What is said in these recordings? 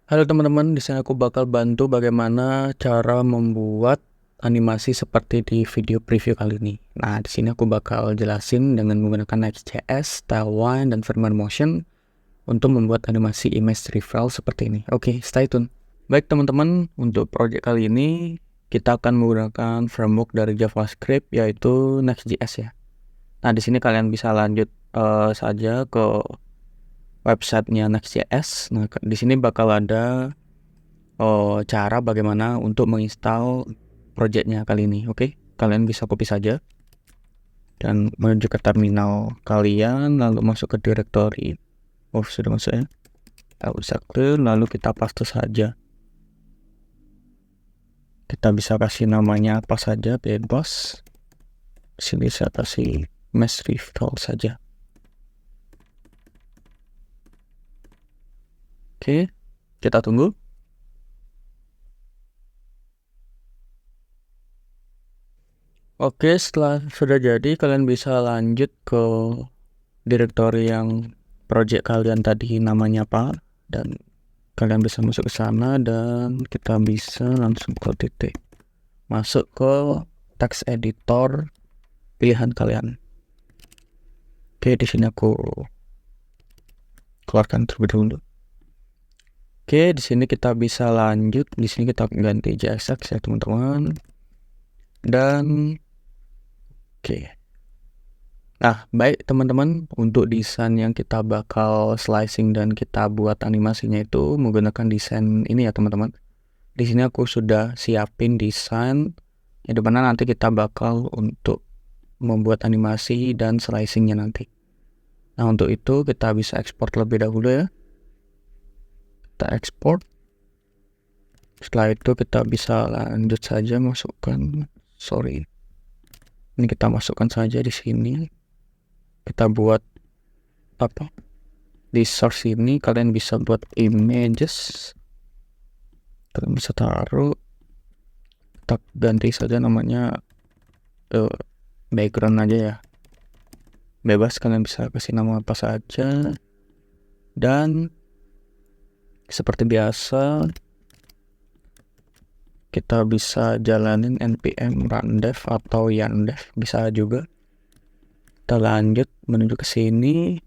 Halo teman-teman, di sini aku bakal bantu bagaimana cara membuat animasi seperti di video preview kali ini. Nah, di sini aku bakal jelasin dengan menggunakan Next.js, Tailwind, dan Firmware Motion untuk membuat animasi image reveal seperti ini. Oke, stay tune. Baik teman-teman, untuk project kali ini kita akan menggunakan framework dari JavaScript yaitu Next.js ya. Nah, di sini kalian bisa lanjut saja ke websitenya Next.js. Nah, di sini bakal ada cara bagaimana untuk menginstal projectnya kali ini. Oke, kalian bisa copy saja dan menuju ke terminal kalian, lalu masuk ke directory. Sudah masuk ya. Lalu bisa clear, lalu kita paste saja. Kita bisa kasih namanya apa saja, bebas. Sini saya kasih mesh reveal saja. Oke, kita tunggu. Oke, setelah sudah jadi, kalian bisa lanjut ke directory yang project kalian tadi namanya apa, dan kalian bisa masuk ke sana dan kita bisa langsung ke titik masuk ke text editor pilihan kalian. Oke, di sini aku keluarkan terlebih dahulu. Oke, di sini kita bisa lanjut. Di sini kita ganti JSX ya teman-teman. Dan oke. Nah, baik teman-teman, untuk desain yang kita bakal slicing dan kita buat animasinya itu menggunakan desain ini ya teman-teman. Di sini aku sudah siapin desain yang dimana nanti kita bakal untuk membuat animasi dan slicingnya nanti. Nah, untuk itu kita bisa ekspor terlebih dahulu ya. Kita ekspor. Setelah itu kita bisa lanjut saja masukkan. Ini kita masukkan saja di sini. Kita buat apa? Di source ini kalian bisa buat images. Kalian bisa taruh. Kita ganti saja namanya background aja ya. Bebas, kalian bisa kasih nama apa saja. Dan seperti biasa kita bisa jalanin npm rundev atau yarndev bisa juga. Kita lanjut menuju ke sini.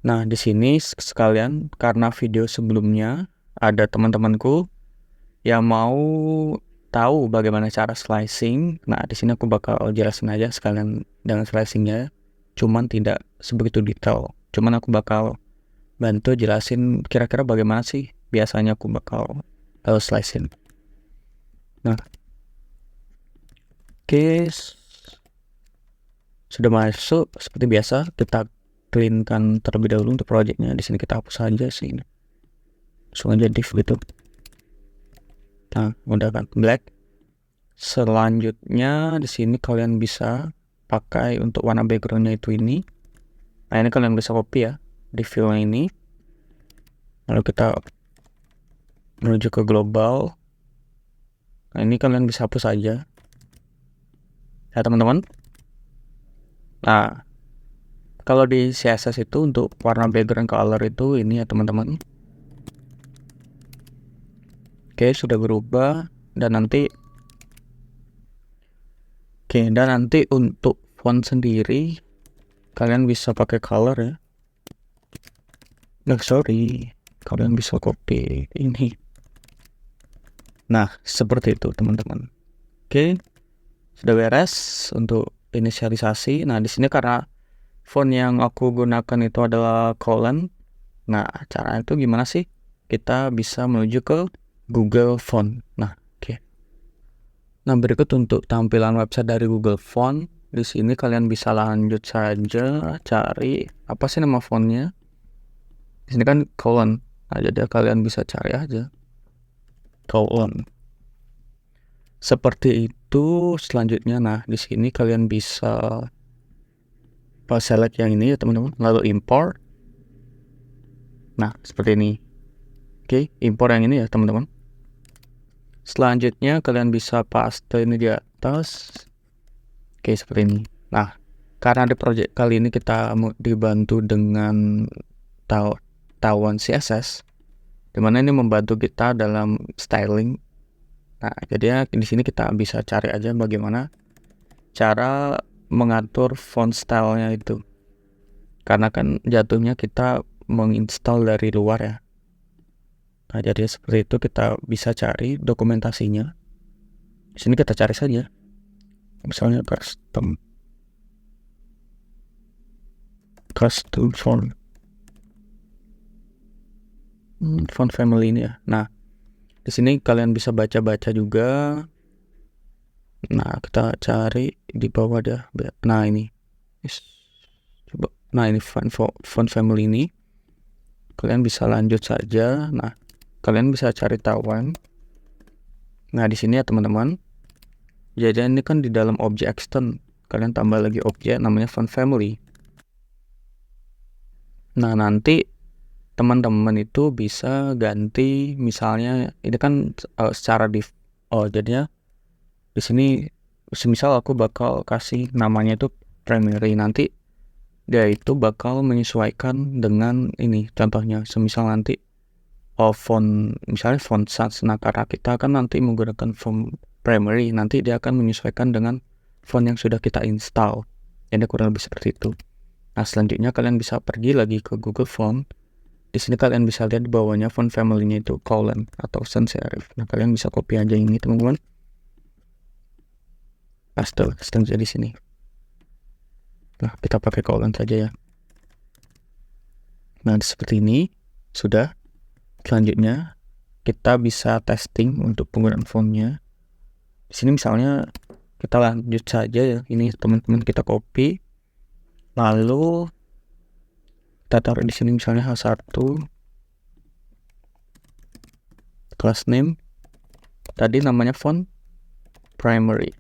Nah, di sini sekalian karena video sebelumnya ada teman-temanku yang mau tahu bagaimana cara slicing. Nah, di sini aku bakal jelasin aja sekalian dengan slicingnya. Cuman tidak sebegitu detail. Cuman aku bakal bantu jelasin kira-kira bagaimana sih biasanya aku bakal slicing. Nah, oke, sudah masuk. Seperti biasa kita cleankan terlebih dahulu untuk projectnya. Di sini kita hapus saja sih. Langsung aja div gitu. Nah, udah kan black. Selanjutnya di sini kalian bisa pakai untuk warna backgroundnya itu ini. Nah, ini kalian bisa copy ya di view ini. Lalu kita menuju ke global. Nah, ini kalian bisa hapus saja ya teman-teman. Nah, kalau di CSS itu untuk warna background color itu ini ya teman-teman. Oke, sudah berubah. Dan nanti untuk font sendiri kalian bisa pakai color ya. Kalian bisa copy ini. Nah, seperti itu teman-teman. Oke, sudah beres untuk inisialisasi. Nah, di sini karena font yang aku gunakan itu adalah Colon. Nah, caranya itu gimana sih? Kita bisa menuju ke Google Font. Nah, oke. Nah, berikut untuk tampilan website dari Google Font. Di sini kalian bisa lanjut saja cari apa sih nama fontnya. Di sini kan Colon. Nah, jadi kalian bisa cari aja Colon. Seperti itu. Selanjutnya, nah di sini kalian bisa select yang ini ya teman-teman, lalu import. Nah, seperti ini. Oke, import yang ini ya teman-teman. Selanjutnya kalian bisa paste ini di atas. Oke, seperti ini. Nah, Karena di project kali ini kita dibantu dengan tauan CSS, dimana ini membantu kita dalam styling. Nah, jadi di sini kita bisa cari aja bagaimana cara mengatur font stylenya itu. Karena kan jatuhnya kita menginstal dari luar ya. Nah, jadi seperti itu kita bisa cari dokumentasinya. Di sini kita cari saja. Misalnya custom font. Font family ini ya. Nah, di sini kalian bisa baca-baca juga. Nah, kita cari di bawah dah. Nah, ini. Coba. Nah, ini font family ini. Kalian bisa lanjut saja. Nah, kalian bisa cari tawan. Nah, di sini ya teman-teman. Jadi ini kan di dalam objek extend. Kalian tambah lagi objek namanya font family. Nah, nanti teman-teman itu bisa ganti, misalnya ini kan secara jadinya di sini semisal aku bakal kasih namanya itu primary, nanti dia itu bakal menyesuaikan dengan ini. Contohnya semisal nanti font, misalnya font sans. Nah, karena kita kan nanti menggunakan font primary, nanti dia akan menyesuaikan dengan font yang sudah kita install. Jadi kurang lebih seperti itu. Nah, selanjutnya kalian bisa pergi lagi ke Google Font. Di sini kalian bisa lihat di bawahnya font family-nya itu colon atau sans serif. Nah, kalian bisa copy aja ini teman-teman. Paste aja di sini. Nah, kita pakai colon saja ya. Nah, seperti ini sudah. Selanjutnya kita bisa testing untuk penggunaan fontnya. Di sini misalnya kita lanjut saja ya. Ini teman-teman kita copy. Lalu kita taruh di sini misalnya H1 class name. Tadi namanya font primary.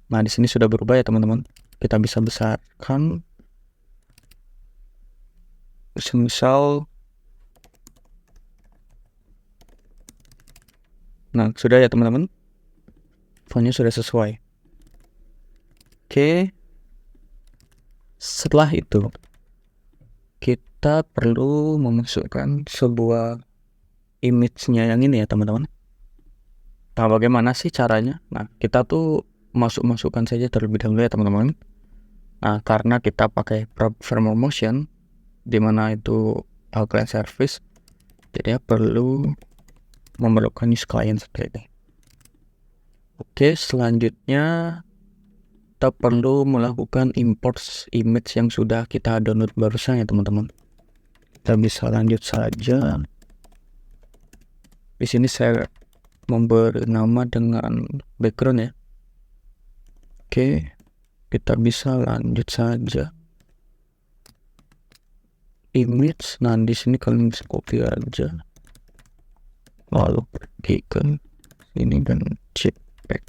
Nah, di sini sudah berubah ya teman-teman. Kita bisa besarkan. Misal nah, sudah ya teman-teman. Fontnya sudah sesuai. Oke. Setelah itu kita perlu memasukkan sebuah image-nya yang ini ya teman-teman. Nah, bagaimana sih caranya? Nah, kita tuh masukkan saja terlebih dahulu ya teman-teman. Nah, karena kita pakai Framer Motion, dimana itu client service, jadi perlu memerlukan use client seperti ini. Oke, selanjutnya kita perlu melakukan import image yang sudah kita download barusan ya teman-teman. Kita bisa lanjut saja. Di sini saya memberi nama dengan background ya. Oke, kita bisa lanjut saja. Image, nah di sini kalian bisa copy aja. Lalu pergi ke sini dan JPEG.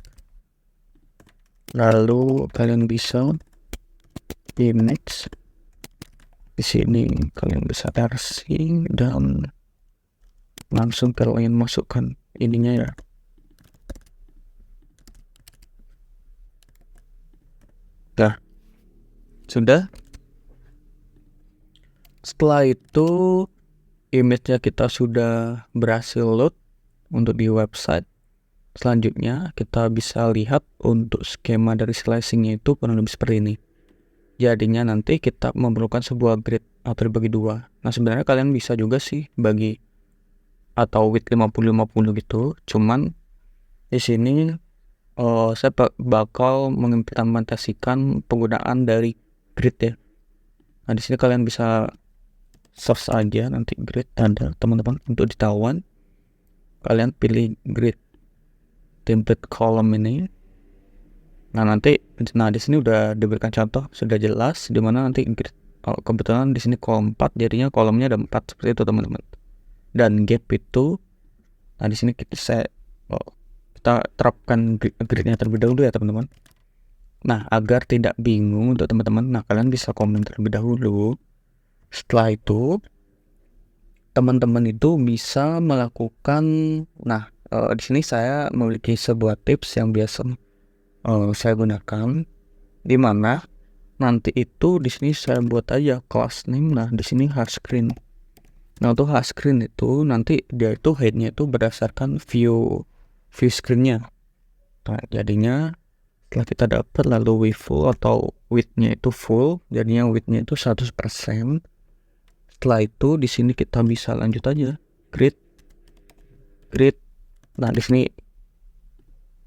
Lalu kalian bisa image. Di sini kalian bisa parsing dan langsung kalian masukkan ininya ya. Nah, sudah. Setelah itu image-nya kita sudah berhasil load untuk di website. Selanjutnya kita bisa lihat untuk skema dari slicing-nya itu kurang lebih seperti ini. Jadinya nanti kita memerlukan sebuah grid atau dibagi dua. Nah, sebenarnya kalian bisa juga sih bagi atau width 50-50 gitu. Cuman di sini saya bakal mengimplementasikan penggunaan dari grid ya. Nah, di sini kalian bisa search aja nanti grid ada teman-teman untuk ditawan. Kalian pilih grid template column ini. Nah, di sini udah diberikan contoh, sudah jelas di mana nanti grid. Kebetulan di sini kolom 4, jadinya kolomnya ada 4 seperti itu teman-teman. Dan gap itu, nah di sini kita terapkan gridnya terlebih dahulu ya teman-teman. Nah, agar tidak bingung untuk teman-teman, nah kalian bisa komen terlebih dahulu. Setelah itu teman-teman itu bisa melakukan, nah di sini saya memiliki sebuah tips yang biasa saya gunakan. Dimana nanti itu di sini saya buat aja class name. Nah di sini hard screen. Nah untuk hard screen itu nanti dia itu headnya itu berdasarkan view screennya. Nah jadinya setelah kita dapat lalu width full atau widthnya itu full, jadinya widthnya itu 100%. Setelah itu di sini kita bisa lanjut aja grid. Nah di sini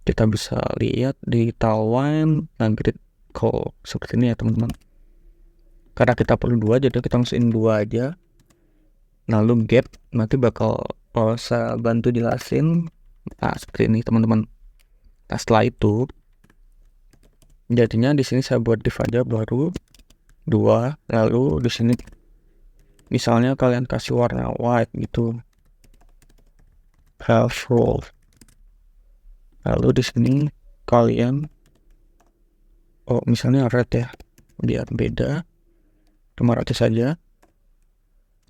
kita bisa lihat di timeline dan grid call seperti ini ya teman-teman. Karena kita perlu 2, jadi kita masukin 2 aja. Lalu gap nanti bakal saya bantu jelasin. Nah seperti ini teman-teman. Nah setelah itu jadinya di sini saya buat div aja baru 2. Lalu di sini misalnya kalian kasih warna white gitu, half roll. Lalu di sini kalian misalnya red ya, biar beda 500 saja.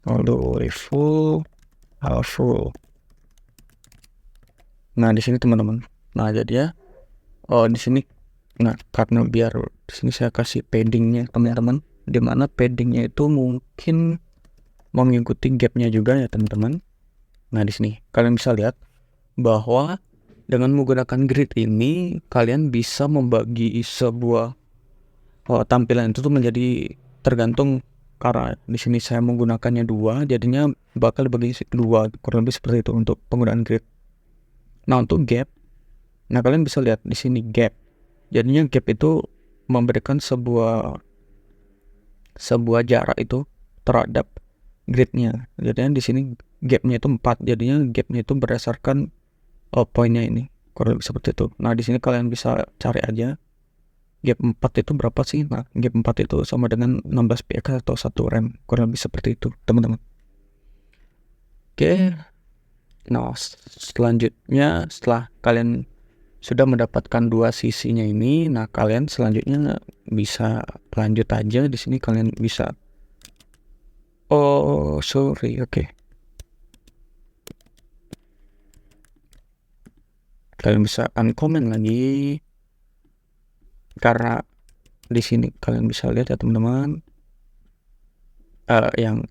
Lalu full, half roll. Nah di sini teman-teman. Nah jadi ya, di sini, nah karena biar di sini saya kasih paddingnya teman-teman, dimana paddingnya itu mungkin mengikuti gapnya juga ya teman-teman. Nah di sini kalian bisa lihat bahwa dengan menggunakan grid ini kalian bisa membagi sebuah tampilan itu tuh menjadi tergantung, karena di sini saya menggunakannya 2, jadinya bakal dibagi 2, kurang lebih seperti itu untuk penggunaan grid. Nah untuk gap, nah kalian bisa lihat di sini gap, jadinya gap itu memberikan sebuah jarak itu terhadap gridnya. Jadinya di sini gapnya itu 4, jadinya gapnya itu berdasarkan poinnya ini, kurang lebih seperti itu. Nah di sini kalian bisa cari aja gap 4 itu berapa sih. Nah gap 4 itu sama dengan 16 px atau 1 rem, kurang lebih seperti itu teman-teman. Oke. Nah selanjutnya setelah kalian sudah mendapatkan 2 sisinya ini, nah kalian selanjutnya bisa lanjut aja. Di sini kalian bisa kalian bisa uncomment lagi, karena di sini kalian bisa lihat ya teman-teman, yang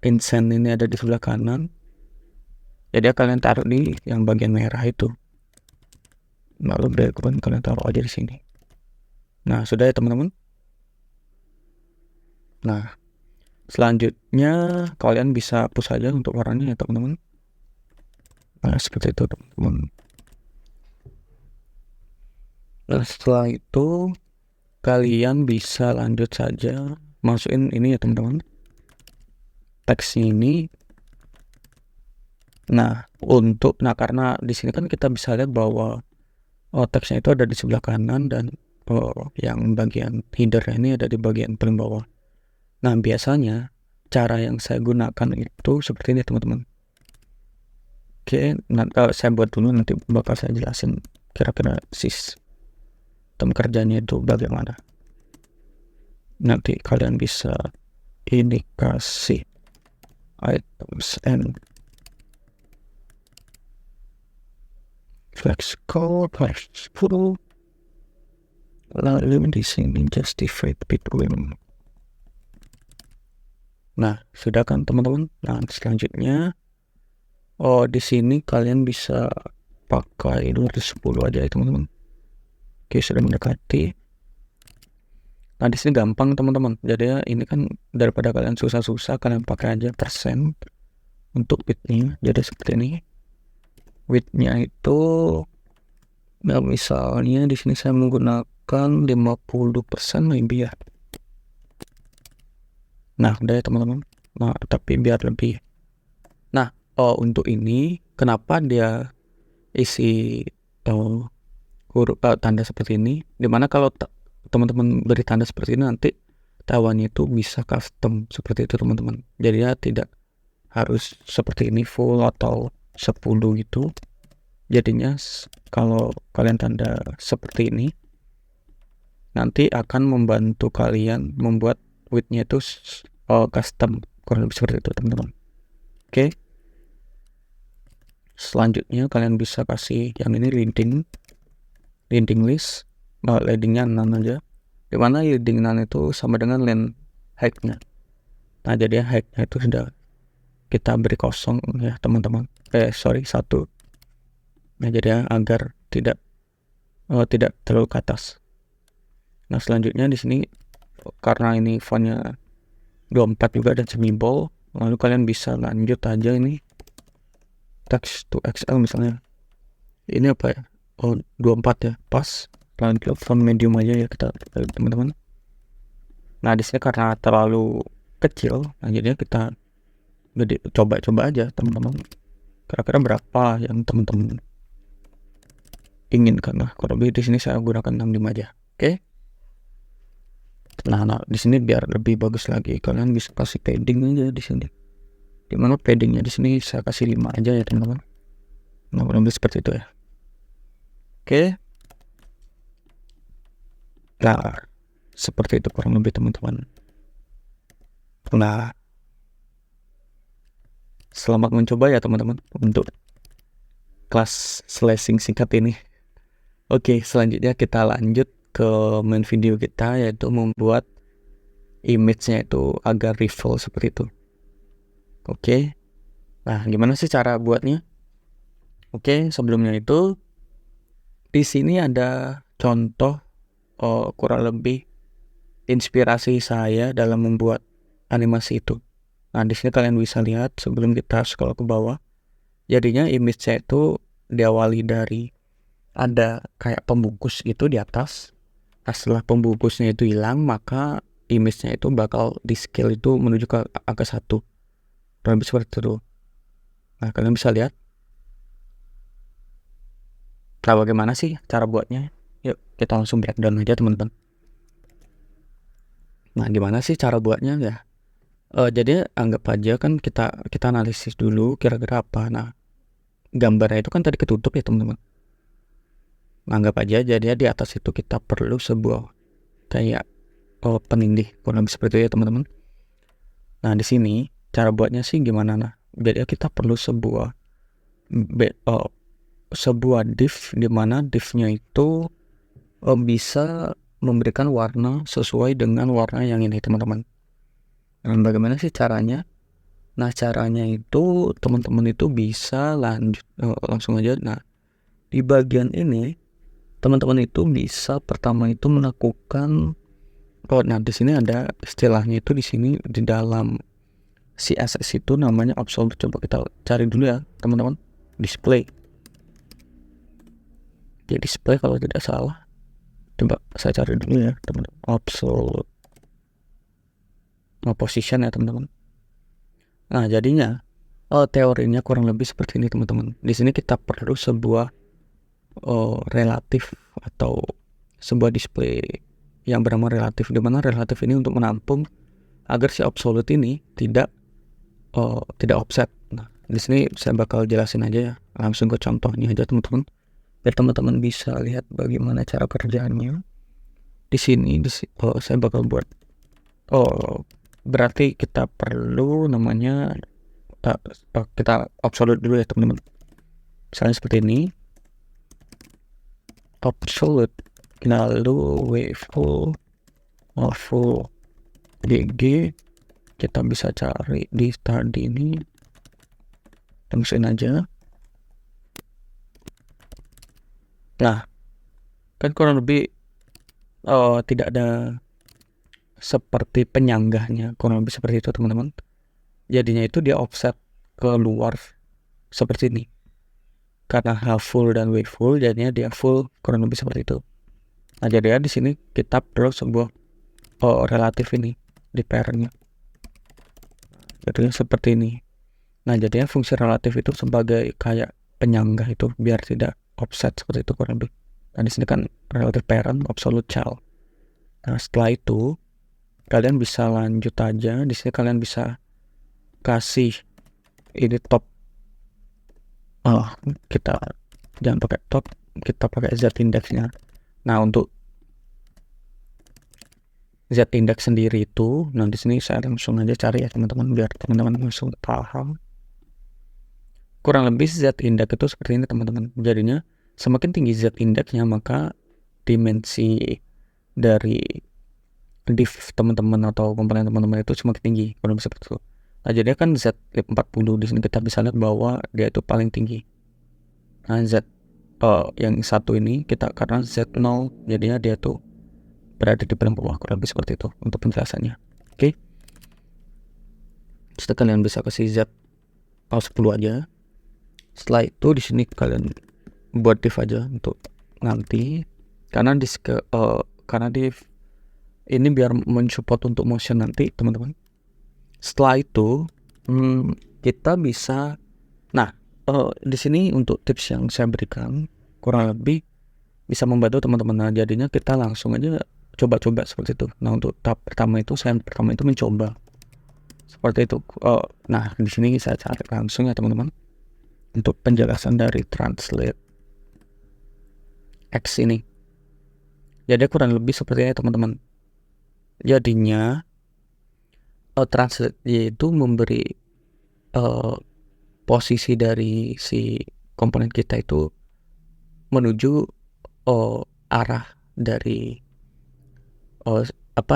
incent ini ada di sebelah kanan, jadi kalian taruh di yang bagian merah itu, lalu background kalian taruh aja di sini. Nah sudah ya teman-teman. Nah selanjutnya kalian bisa hapus saja untuk warnanya ya teman-teman. Nah seperti itu teman-teman. Nah setelah itu kalian bisa lanjut saja masukin ini ya teman-teman, teksnya ini. Nah karena di sini kan kita bisa lihat bahwa teksnya itu ada di sebelah kanan dan yang bagian header ini ada di bagian paling bawah. Nah biasanya cara yang saya gunakan itu seperti ini teman-teman. Oke, saya buat dulu, nanti bakal saya jelasin kira-kira sistem kerjanya itu bagaimana. Nanti kalian bisa ini kasih items and flex code, flex full, lalu di sini justified between. Nah sudah kan teman-teman. Nah selanjutnya di sini kalian bisa pakai 210 aja ya teman-teman. Oke sudah mendekati. Nah di sini gampang teman-teman. Jadi ya ini kan daripada kalian susah-susah, kalian pakai aja persen untuk widthnya. Jadi seperti ini. Widthnya itu, nah misalnya di sini saya menggunakan 50% maybe ya. Nah udah ya teman-teman. Nah tapi biar lebih. Nah untuk ini kenapa dia isi huruf tanda seperti ini, dimana kalau teman-teman beri tanda seperti ini nanti tawannya itu bisa custom seperti itu teman-teman. Jadinya tidak harus seperti ini full atau 10 gitu. Jadinya kalau kalian tanda seperti ini nanti akan membantu kalian membuat widthnya itu custom, kurang lebih seperti itu teman-teman. Oke. Selanjutnya kalian bisa kasih yang ini linting list, leadingnya 6 aja. dimana leading none itu sama dengan length height-nya. Nah jadi height-nya itu sudah kita beri kosong ya teman-teman, 1. Nah jadi agar tidak terlalu ke atas. Nah selanjutnya di sini karena ini fontnya 24 juga dan semi bold, lalu kalian bisa lanjut aja ini text to XL misalnya. Ini apa ya? 24 ya, pas. Lanjut font medium aja ya kita teman-teman. Nah di sini karena terlalu kecil, nah jadinya kita coba-coba aja teman-teman. Kira-kira berapa yang teman-teman inginkan. Nah kalau lebih di sini saya gunakan 65 aja. Oke. Nah di sini biar lebih bagus lagi, kalian bisa kasih padding aja di sini. Dimana paddingnya di sini saya kasih 5 aja ya teman-teman. Nah kurang lebih seperti itu ya. Oke. Nah seperti itu kurang lebih teman-teman. Nah selamat mencoba ya teman-teman untuk kelas slashing singkat ini. Oke, selanjutnya kita lanjut ke main video kita, yaitu membuat image-nya itu agar reveal seperti itu. Oke. Nah, gimana sih cara buatnya? Oke, sebelumnya itu di sini ada contoh kurang lebih inspirasi saya dalam membuat animasi itu. Nah, di sini kalian bisa lihat sebelum kita scroll ke bawah. Jadinya image-nya itu diawali dari ada kayak pembungkus gitu di atas. Nah, setelah pembungkusnya itu hilang, maka image-nya itu bakal di scale itu menuju ke angka 1. Kurang lebih seperti itu. Nah, kalian bisa lihat. Nah, bagaimana sih cara buatnya? Yuk, kita langsung breakdown aja teman-teman. Nah, gimana sih cara buatnya ya? Jadi anggap aja kan kita analisis dulu kira-kira apa. Nah, gambarnya itu kan tadi ketutup ya teman-teman. Anggap aja jadi di atas itu kita perlu sebuah kayak penindih, kurang lebih seperti itu ya teman-teman. Nah di sini cara buatnya sih gimana? Nah jadi kita perlu sebuah div, di mana divnya itu bisa memberikan warna sesuai dengan warna yang ini teman-teman. Dan bagaimana sih caranya? Nah caranya itu teman-teman itu bisa lanjut langsung aja. Nah di bagian ini teman-teman itu bisa pertama itu melakukan nah di sini ada istilahnya itu di sini di dalam CSS itu namanya absolute. Coba kita cari dulu ya teman-teman. Display. Ya display kalau tidak salah. Coba saya cari dulu ya teman-teman. Absolute position ya teman-teman. Nah jadinya teorinya kurang lebih seperti ini teman-teman. Di sini kita perlu sebuah relatif atau sebuah display yang bernama relatif, di mana relatif ini untuk menampung agar si absolute ini tidak offset. Nah, di sini saya bakal jelasin aja ya, langsung ke contohnya aja teman-teman, biar teman-teman bisa lihat bagaimana cara kerjaannya. Di sini saya bakal buat berarti kita perlu namanya kita absolute dulu ya teman-teman. Misalnya seperti ini, absolute, lalu full GG. Kita bisa cari di start ini, tungguin aja. Nah kan kurang lebih tidak ada seperti penyanggahnya, kurang lebih seperti itu teman-teman. Jadinya itu dia offset keluar seperti ini karena half full dan wave full, jadinya dia full, kurang lebih seperti itu. Nah jadinya di sini kita perlu sebuah relatif ini di pairnya, jadinya seperti ini. Nah jadinya fungsi relatif itu sebagai kayak penyanggah itu biar tidak offset seperti itu kurang lebih. Nah di sini kan relative parent, absolute child. Nah setelah itu kalian bisa lanjut aja. Di sini kalian bisa kasih ini top. Kita jangan pakai top, kita pakai z indexnya. Nah untuk z index sendiri itu, nah di sini saya langsung aja cari ya teman-teman biar teman-teman langsung paham. Kurang lebih z index itu seperti ini teman-teman. Jadinya semakin tinggi z indexnya maka dimensi dari div teman-teman atau komponen teman-teman itu semakin tinggi, kurang lebih seperti itu. Nah, jadi kan Z40 di sini kita bisa lihat bahwa dia itu paling tinggi. Nah, yang satu ini kita karena Z0 jadinya dia tuh berada di paling bawah, kurang lebih seperti itu untuk penjelasannya. Oke. Setelah kalian bisa kasih Z10 aja. Setelah itu di sini kalian buat div aja untuk nanti, karena div ini biar mensupport untuk motion nanti, teman-teman. Setelah itu kita bisa di sini untuk tips yang saya berikan kurang lebih bisa membantu teman-teman. Nah, jadinya kita langsung aja coba-coba seperti itu. Nah, untuk tahap pertama itu mencoba seperti itu. Nah, di sini saya cari langsung ya teman-teman untuk penjelasan dari translate X ini. Jadi kurang lebih seperti ini teman-teman. Jadinya translate itu memberi posisi dari si komponen kita itu menuju arah dari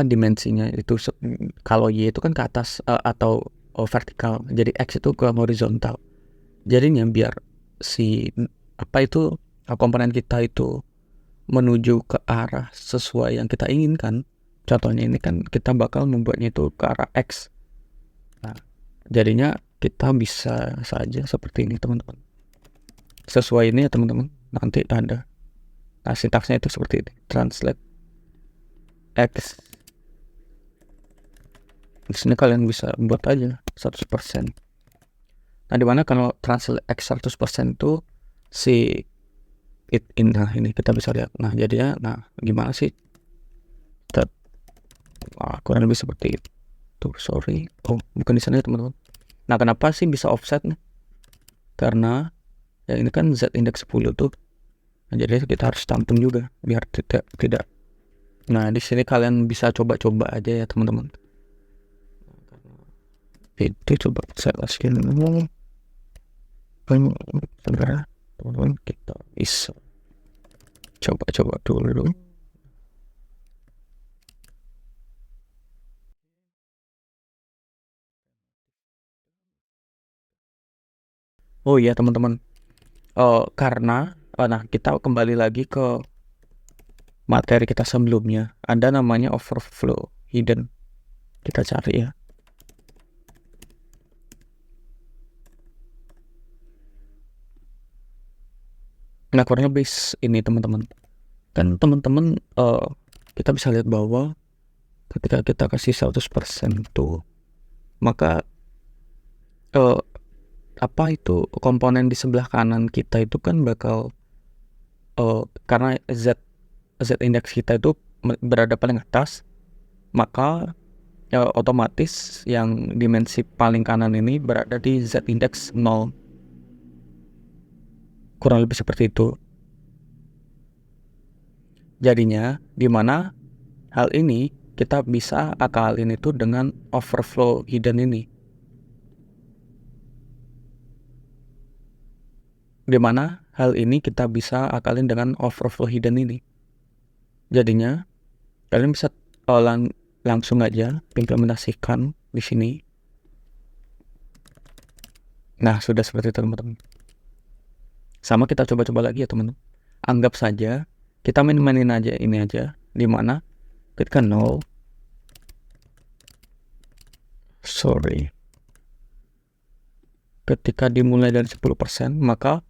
dimensinya itu. Kalau Y itu kan ke atas atau vertikal, jadi X itu ke horizontal. Jadinya biar si komponen kita itu menuju ke arah sesuai yang kita inginkan. Contohnya ini kan kita bakal membuatnya itu ke arah X. Nah, jadinya kita bisa saja seperti ini teman-teman. Sesuai ini ya teman-teman. Nanti ada. Nah, sintaksnya itu seperti ini. Translate X. Di sini kalian bisa buat aja 100%. Nah, dimana kalau translate X 100% itu nah ini kita bisa lihat. Nah, jadinya gimana sih? Kurang lebih seperti itu. Sorry. Bukan di sana ya teman-teman. Nah, kenapa sih bisa offset nih? Karena ya ini kan Z index 10 tuh. Nah, jadi kita harus tampung juga biar tidak. Nah, di sini kalian bisa coba-coba aja ya teman-teman. Itu coba saya kasih segera teman-teman, kita bisa coba dulu. Oh iya teman-teman, karena kita kembali lagi ke materi kita sebelumnya. Ada namanya overflow hidden. Kita cari ya. Nah, kurang lebih ini teman-teman. Kan teman-teman kita bisa lihat bahwa ketika kita kasih 100% tuh, maka komponen di sebelah kanan kita itu kan bakal karena Z index kita itu berada paling atas, maka otomatis yang dimensi paling kanan ini berada di Z index 0. Kurang lebih seperti itu. Jadinya dimana hal ini kita bisa akalin itu dengan overflow hidden ini. Dimana hal ini kita bisa akalin dengan overflow hidden ini. Jadinya kalian bisa langsung aja implementasikan di sini. Nah, sudah seperti itu teman-teman. Sama kita coba-coba lagi ya teman-teman. Anggap saja kita mainin aja ini aja, dimana ketika 0 ketika dimulai dari 10%, maka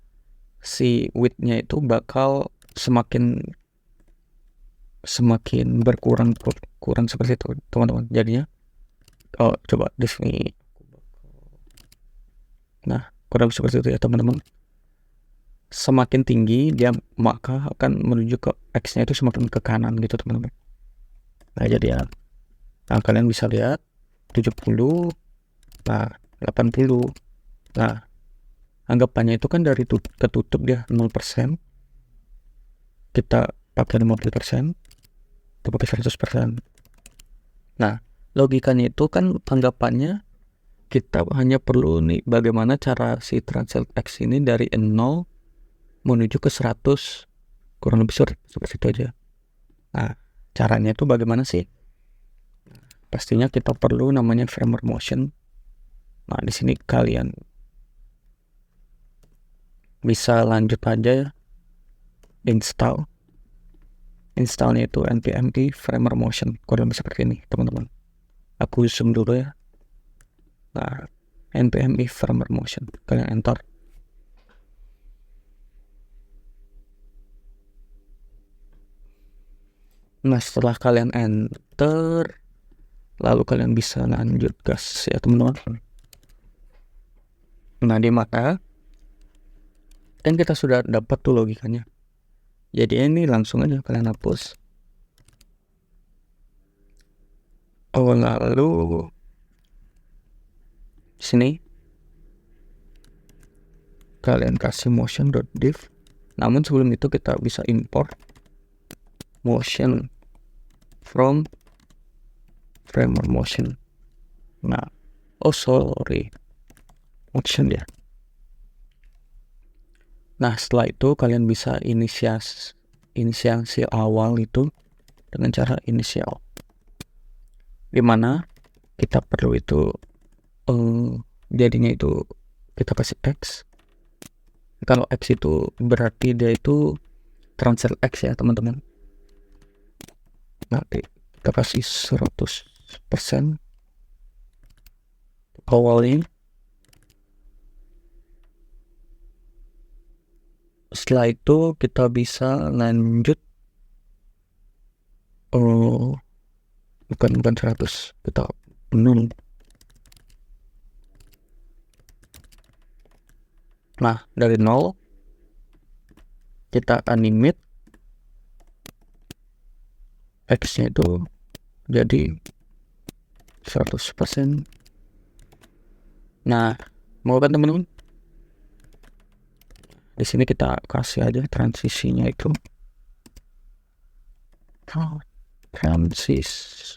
si width-nya itu bakal semakin berkurang seperti itu teman-teman. Jadinya coba di sini. Nah, kurang seperti itu ya teman-teman. Semakin tinggi dia maka akan menuju ke X-nya itu semakin ke kanan gitu teman-teman. Nah, jadi ya. Nah, kalian bisa lihat 70, 80. Nah, anggapannya itu kan dari ketutup dia 0%. Kita pakai 50%, kita pakai 100%. Nah, logikanya itu kan anggapannya kita hanya perlu nih bagaimana cara si translate X ini dari 0 menuju ke 100, kurang lebih seperti itu aja. Nah, caranya itu bagaimana sih? pastinya kita perlu namanya framer motion. Nah, di sini kalian bisa lanjut aja installnya itu npm framer motion, kurang lebih seperti ini teman-teman. Aku zoom dulu ya. Nah, npm framer motion, kalian enter. Nah, setelah kalian enter, lalu kalian bisa lanjut gas ya teman-teman. Nah, di mana kan kita sudah dapat tuh logikanya. Jadi ini langsung aja kalian hapus. Oh, lalu sini kalian kasih motion.div. Namun sebelum itu kita bisa import motion from framer motion. Nah, oh sorry, motion ya. Nah, setelah itu kalian bisa inisiasi awal itu dengan cara inisial, dimana kita perlu itu jadinya itu kita kasih X. Kalau X itu berarti dia itu transfer X ya teman-teman. Nanti kita kasih 100% awalnya. Setelah itu kita bisa lanjut bukan 100, kita 0. Nah, dari 0 kita animate X-nya itu jadi 100%. Nah, mau kan teman-teman? Di sini kita kasih aja transisinya itu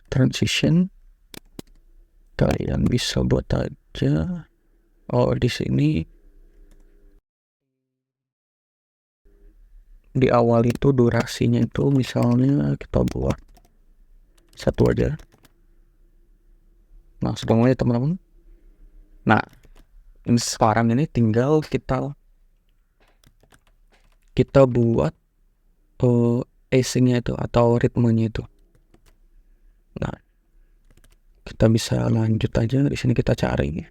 transition. Kalian bisa buat aja di sini di awal itu durasinya itu misalnya kita buat 1 aja. Nah, semuanya teman-teman. Nah, ini sekarang ini tinggal kita buat async-nya itu atau ritmenya itu. Nah, kita bisa lanjut aja. Di sini kita cari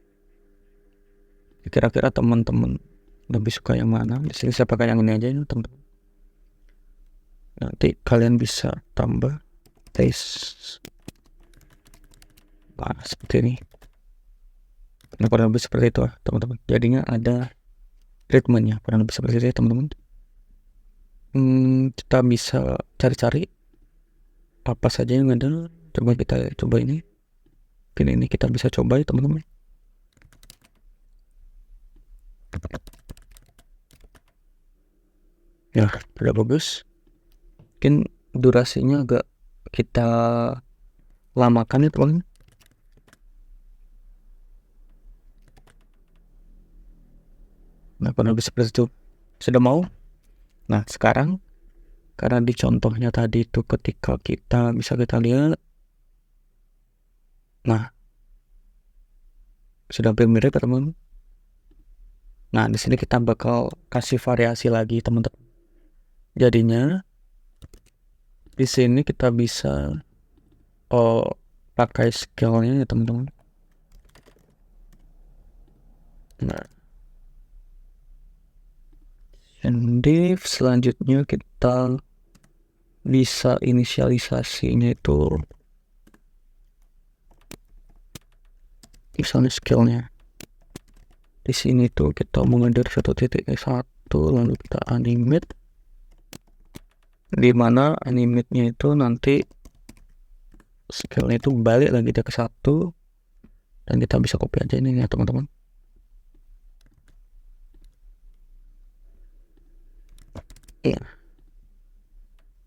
kira-kira teman-teman lebih suka yang mana. Di sini saya pakai yang ini aja ya teman-teman. Nanti kalian bisa tambah taste. Nah, seperti ini. Nah, kurang lebih seperti itu teman-teman. Jadinya ada ritmenya, kurang lebih seperti itu ya teman-teman. Kita bisa cari-cari apa saja yang ada. Coba kita coba ini. Ini kita bisa coba ya teman-teman. Ya, udah bagus. Mungkin durasinya agak kita lamakan ya teman-teman. Nah, kurang lebih seperti itu. Sudah mau? Nah, sekarang karena di contohnya tadi itu ketika kita bisa kita lihat, nah sudah hampir mirip ya teman-teman. Nah, di sini kita bakal kasih variasi lagi teman-teman. Jadinya di sini kita bisa pakai scale-nya ya teman-teman. Nah, and div selanjutnya kita bisa inisialisasinya itu misalnya scale-nya di sini tuh kita mengalir 1.1 lalu kita animate, dimana animate-nya itu nanti scale-nya itu balik lagi ke 1 dan kita bisa copy aja ini ya teman-teman. Iya,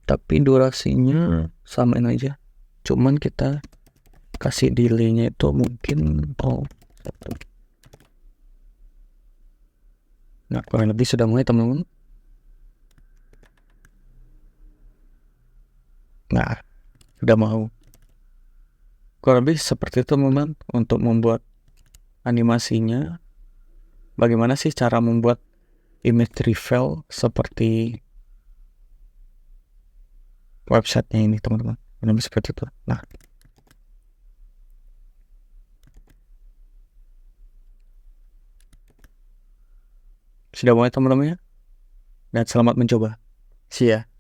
tapi durasinya samain aja, cuman kita kasih delay-nya itu mungkin 1. Nah, kurang lebih sudah mulai teman-teman. Nah, sudah mau. Kurang lebih seperti itu teman-teman untuk membuat animasinya. Bagaimana sih cara membuat image reveal seperti websitenya ini teman-teman. Kurang lebih seperti itu. Nah, sudah mulai teman-teman ya. Dan selamat mencoba. See ya.